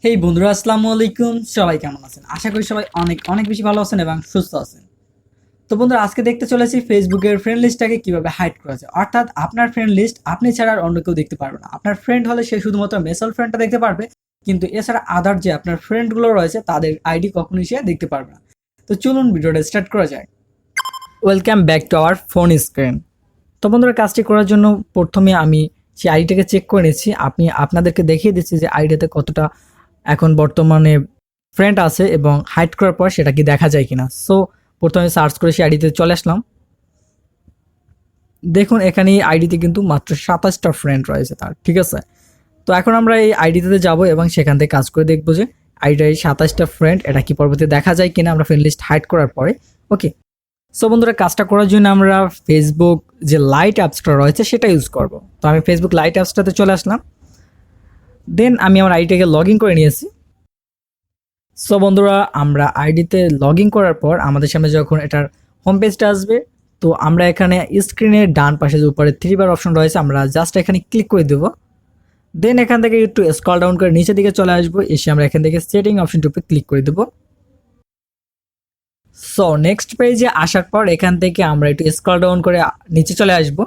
হেই বন্ধুরা, আসসালামু আলাইকুম। সবাই কেমন আছেন? আশা করি সবাই অনেক অনেক বেশি ভালো আছেন এবং সুস্থ আছেন। তো বন্ধুরা, আজকে দেখতে চলেছি ফেসবুকের ফ্রেন্ড লিস্টটাকে কিভাবে হাইড করা যায়। অর্থাৎ আপনার ফ্রেন্ড লিস্ট আপনি ছাড়া আর অন্য কেউ দেখতে পারবে না। আপনার ফ্রেন্ড হলে সে শুধুমাত্র মেসেল ফ্রেন্ডটা দেখতে পারবে, কিন্তু এছাড়া আদার যে আপনার ফ্রেন্ডগুলো রয়েছে তাদের আইডি কখনোই সে দেখতে পারবে না। তো চলুন ভিডিওটা স্টার্ট করা যায়। Welcome back to our phone screen. তো বন্ধুরা, কাজটি করার জন্য প্রথমে আমি সেই আইডিটাকে চেক করে নিচ্ছি। আপনাদেরকে দেখিয়ে দিচ্ছি যে আইডিতে কতটা এখন বর্তমানে ফ্রেন্ড আছে এবং হাইড করার পর সেটা কি দেখা যায় কিনা। সো প্রথমে সার্চ করে সেই আইডিতে চলে আসলাম। দেখুন, এখানে এই আইডিতে কিন্তু মাত্র 27টা ফ্রেন্ড রয়েছে তার, ঠিক আছে। তো এখন আমরা এই আইডিতে যাব এবং সেখান থেকে কাজ করে দেখবো যে আইডির 27টা ফ্রেন্ড এটা কি পরবর্তীতে দেখা যায় কিনা আমরা ফ্রেন্ড লিস্ট হাইড করার পরে। ওকে, সো বন্ধুরা, কাজটা করার জন্য আমরা ফেসবুক যে লাইট অ্যাপসটা রয়েছে সেটা ইউজ করব। তো আমি ফেসবুক লাইট অ্যাপসটাতে চলে আসলাম। দেন আমি আমার আইডিটাকে লগ ইন করে নিয়েছি। সো বন্ধুরা, আমরা আইডিতে লগ ইন করার পর আমাদের সামনে যখন এটার হোম পেজটা আসবে, তো আমরা এখানে স্ক্রিনের ডান পাশে যে উপরে 3 বার অপশন রয়েছে আমরা জাস্ট এখানে ক্লিক করে দেবো। দেন এখান থেকে একটু স্ক্রল ডাউন করে নিচের দিকে চলে আসবো, এসে আমরা এখান থেকে সেটিং অপশনটির উপরে ক্লিক করে দেবো। সো নেক্সট পেজে আসার পর এখান থেকে আমরা একটু স্ক্রল ডাউন করে নিচে চলে আসবো।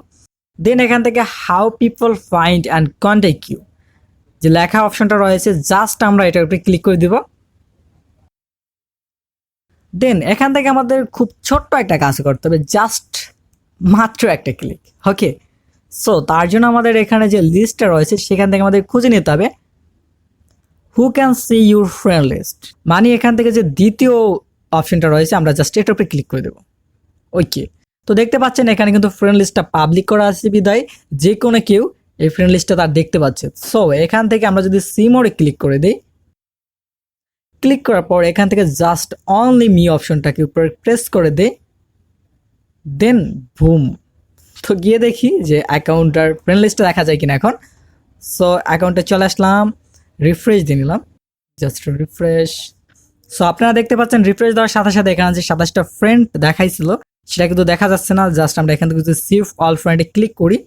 দেন এখান থেকে how people find and contact you যে লেখা অপশনটা রয়েছে, জাস্ট আমরা এটার উপরে ক্লিক করে দিব। দেন এখান থেকে আমাদের খুব ছোট্ট একটা কাজ করতে হবে, জাস্ট মাত্র একটা ক্লিক। ওকে, সো তার জন্য আমাদের এখানে যে লিস্টটা রয়েছে সেখান থেকে আমাদের খুঁজে নিতে হবে who can see your friend list, মানে এখান থেকে যে দ্বিতীয় অপশনটা রয়েছে আমরা জাস্ট এটার উপরে ক্লিক করে দেবো। ওকে, তো দেখতে পাচ্ছেন এখানে কিন্তু ফ্রেন্ড লিস্টটা পাবলিক করা আছে বিদায় যে কোনো কেউ এই ফ্রেন্ড লিস্টটা তার দেখতে পাচ্ছে। সো এখান থেকে আমরা যদি সি মোডে ক্লিক করে দিই, ক্লিক করার পর এখান থেকে জাস্ট অনলি মি অপশনটাকে উপরে প্রেস করে দেই, দেন বুম, তো গিয়ে দেখি যে অ্যাকাউন্টটার ফ্রেন্ড লিস্টটা দেখা যায় কিনা এখন। সো অ্যাকাউন্টে চলে আসলাম, রিফ্রেশ দিয়ে নিলাম, জাস্ট রিফ্রেশ। সো আপনারা দেখতে পাচ্ছেন রিফ্রেশ দেওয়ার সাথে সাথে এখানে যে 27টা ফ্রেন্ড দেখাইছিল সেটা কিন্তু দেখা যাচ্ছে না। জাস্ট আমরা এখান থেকে যদি সিভ অল ফ্রেন্ডে ক্লিক করি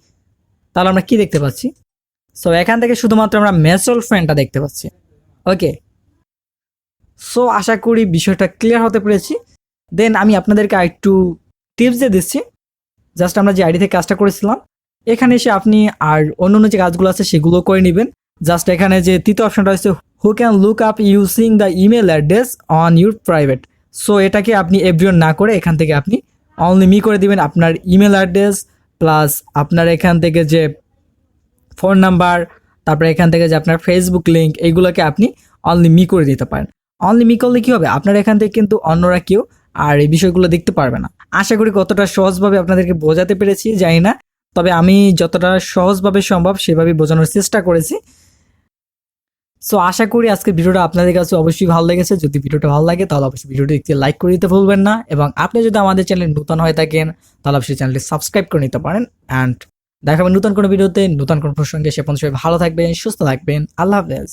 তাহলে আমরা কি দেখতে পাচ্ছি, সো এখান থেকে শুধুমাত্র আমরা ম্যাচুয়াল ফ্রেন্ডটা দেখতে পাচ্ছি। ওকে, সো আশা করি বিষয়টা ক্লিয়ার হতে পেরেছি। দেন আমি আপনাদেরকে আরেকটু টিপস দিয়ে দিচ্ছি। জাস্ট আমরা যে আইডি থেকে কাজটা করেছিলাম এখানে এসে আপনি আর অন্য যে কাজগুলো আছে সেগুলো করে নেবেন। জাস্ট এখানে যে তৃতীয় অপশনটা রয়েছে who can look up using the email address on your private, so এটাকে আপনি এভরিওয়ান না করে এখান থেকে আপনি অনলি মি করে দিবেন। আপনার ইমেল অ্যাড্রেস প্লাস আপনার এখান থেকে যে ফোন নাম্বার, তারপরে এখান থেকে যে আপনার ফেসবুক লিঙ্ক, এইগুলোকে আপনি অনলি মি করে দিতে পারেন। অনলি মি করলে কি হবে, আপনার এখান থেকে কিন্তু অন্যরা কেউ আর এই বিষয়গুলো দেখতে পারবে না। আশা করি কতটা সহজভাবে আপনাদেরকে বোঝাতে পেরেছি জানি না, তবে আমি যতটা সহজভাবে সম্ভব সেভাবে বোঝানোর চেষ্টা করেছি। সো আশা করি আজকের ভিডিওটা আপনাদের কাছে অবশ্যই ভালো লেগেছে। যদি ভিডিওটা ভালো লাগে তাহলে অবশ্যই ভিডিওটি একটি লাইক করে দিতে ভুলবেন না, এবং আপনি যদি আমাদের চ্যানেলে নতুন হয়ে থাকেন তাহলে অবশ্যই চ্যানেলটি সাবস্ক্রাইব করে নিতে পারেন। অ্যান্ড দেখাবেন নতুন কোনো ভিডিওতে নতুন কোনো প্রসঙ্গে। সে পর্যন্ত সবাই ভালো থাকবেন, সুস্থ থাকবেন। আল্লাহ হাফেজ।